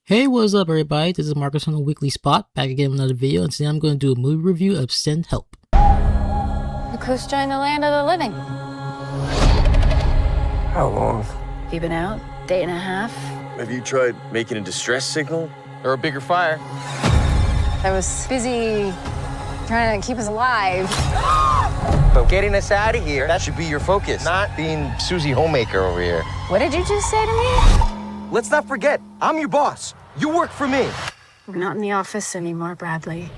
Hey, what's up everybody? This is Marcus from the Weekly Spot, back again with another video, and today I'm going to do a movie review of Send Help. Look who's joined the land of the living. How long? You been out? Day and a half? Have you tried making a distress signal? Or a bigger fire? I was busy trying to keep us alive. But getting us out of here, that should be your focus, not being Susie Homemaker over here. What did you just say to me? Let's not forget, I'm your boss. You work for me. We're not in the office anymore, Bradley.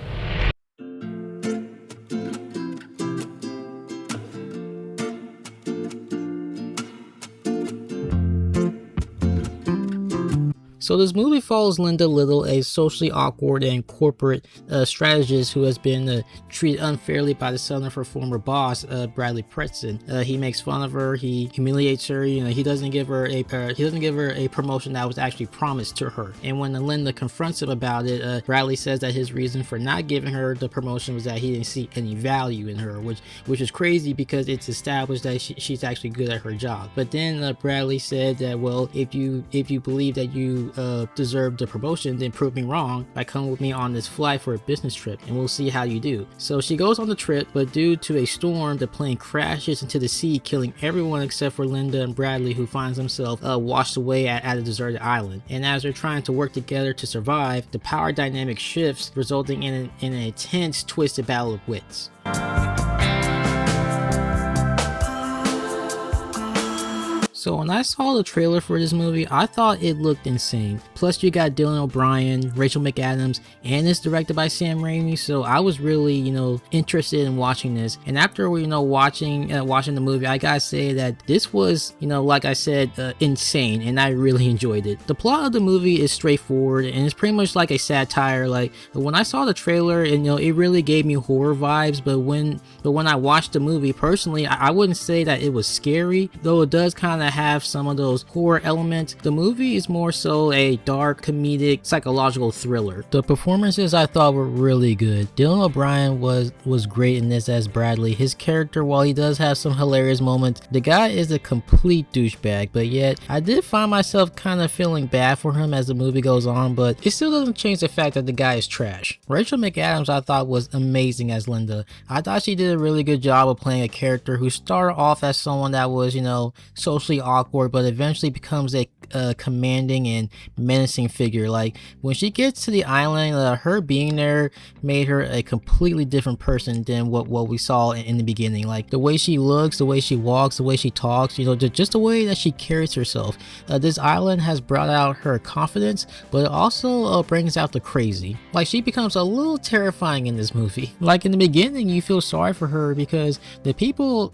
So this movie follows Linda Little, a socially awkward and corporate strategist who has been treated unfairly by the son of her former boss, Bradley Preston. He makes fun of her, he humiliates her, he doesn't give her a promotion that was actually promised to her. And when Linda confronts him about it, Bradley says that his reason for not giving her the promotion was that he didn't see any value in her, which is crazy because it's established that she's actually good at her job. But then Bradley said that, well, if you believe that you deserve the promotion, then prove me wrong by coming with me on this flight for a business trip, and we'll see how you do. So she goes on the trip, but due to a storm, the plane crashes into the sea, killing everyone except for Linda and Bradley, who finds himself washed away at a deserted island. And as they're trying to work together to survive, the power dynamic shifts, resulting in an intense, twisted battle of wits. So when I saw the trailer for this movie, I thought it looked insane. Plus you got Dylan O'Brien, Rachel McAdams, and it's directed by Sam Raimi, so I was really, interested in watching this. And after, watching the movie, I gotta say that this was, like I said, insane, and I really enjoyed it. The plot of the movie is straightforward, and it's pretty much like a satire. Like, when I saw the trailer, and it really gave me horror vibes, but when I watched the movie, personally, I wouldn't say that it was scary, though it does kind of have some of those horror elements. The movie is more so a dark, comedic, psychological thriller. The performances I thought were really good. Dylan O'Brien was great in this as Bradley. His character, while he does have some hilarious moments, the guy is a complete douchebag, but yet I did find myself kind of feeling bad for him as the movie goes on, but it still doesn't change the fact that the guy is trash. Rachel McAdams I thought was amazing as Linda. I thought she did a really good job of playing a character who started off as someone that was, socially awkward, but eventually becomes a commanding and menacing figure. Like, when she gets to the island, her being there made her a completely different person than what we saw in the beginning. Like, the way she looks, the way she walks, the way she talks, just the way that she carries herself. This island has brought out her confidence, but it also brings out the crazy. Like, she becomes a little terrifying in this movie. Like, in the beginning, you feel sorry for her because the people,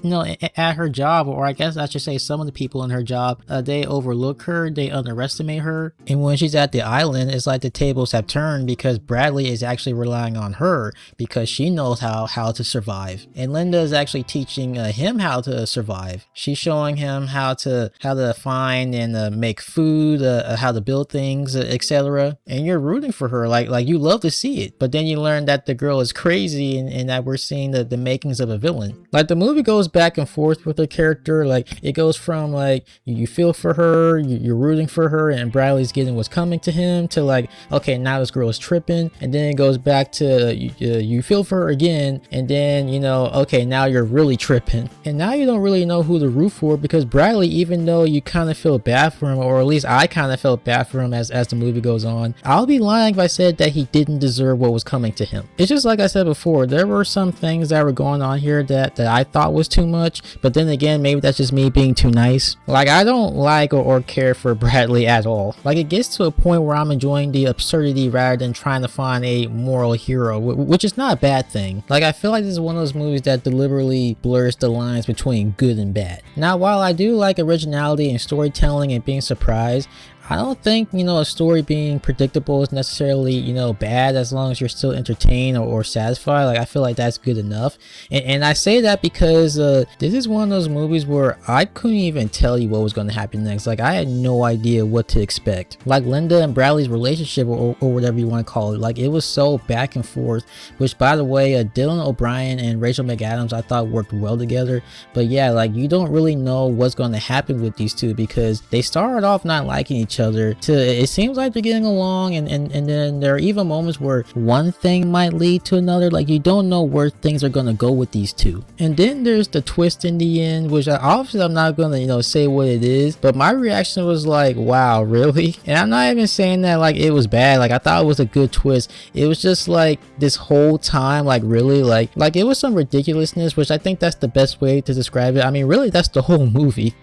at her job, or I guess I should say some of the people in her job, they overlook her, they underestimate her, and when she's at the island, it's like the tables have turned because Bradley is actually relying on her because she knows how to survive, and Linda is actually teaching him how to survive. She's showing him how to find and make food, how to build things, etc. And you're rooting for her, like you love to see it. But then you learn that the girl is crazy, and that we're seeing the makings of a villain. Like, the movie goes back and forth with the character. Like, it goes from like you feel for her, you're rooting for her, and Bradley's getting what's coming to him, to like, okay, now this girl is tripping, and then it goes back to you feel for her again, and then okay, now you're really tripping, and now you don't really know who to root for, because Bradley, even though you kind of feel bad for him, or at least I kind of felt bad for him as the movie goes on, I'll be lying if I said that he didn't deserve what was coming to him. It's just like I said before, there were some things that were going on here that I thought was too much, but then again, maybe that's just me being too nice. Like, I don't like or care for Bradley at all. Like, it gets to a point where I'm enjoying the absurdity rather than trying to find a moral hero, which is not a bad thing. Like, I feel like this is one of those movies that deliberately blurs the lines between good and bad. Now, while I do like originality and storytelling and being surprised, I don't think, a story being predictable is necessarily, bad, as long as you're still entertained or satisfied. Like, I feel like that's good enough. And I say that because this is one of those movies where I couldn't even tell you what was going to happen next. Like, I had no idea what to expect. Like, Linda and Bradley's relationship, or whatever you want to call it, like, it was so back and forth, which, by the way, Dylan O'Brien and Rachel McAdams I thought worked well together. But yeah, like, you don't really know what's going to happen with these two because they started off not liking each each other to it seems like they're getting along, and then there are even moments where one thing might lead to another. Like, you don't know where things are gonna go with these two. And then there's the twist in the end, which obviously I'm not gonna say what it is, but my reaction was like, wow, really? And I'm not even saying that like it was bad. Like, I thought it was a good twist. It was just like this whole time, like really like it was some ridiculousness, which I think that's the best way to describe it. I mean, really, that's the whole movie.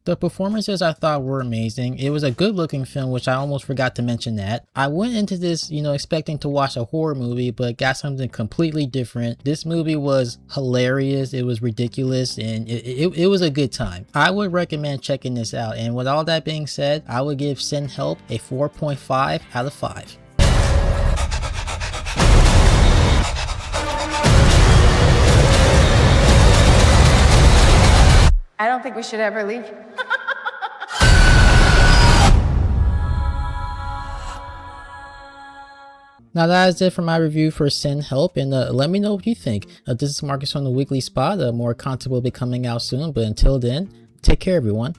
The performances I thought were amazing. It was a good looking film, which I almost forgot to mention that. I went into this, expecting to watch a horror movie, but got something completely different. This movie was hilarious. It was ridiculous, and it was a good time. I would recommend checking this out. And with all that being said, I would give Send Help a 4.5 out of 5. I don't think we should ever leave. Now that is it for my review for Send Help, and let me know what you think. This is Marcus from the Weekly Spot. More content will be coming out soon, but until then, take care everyone.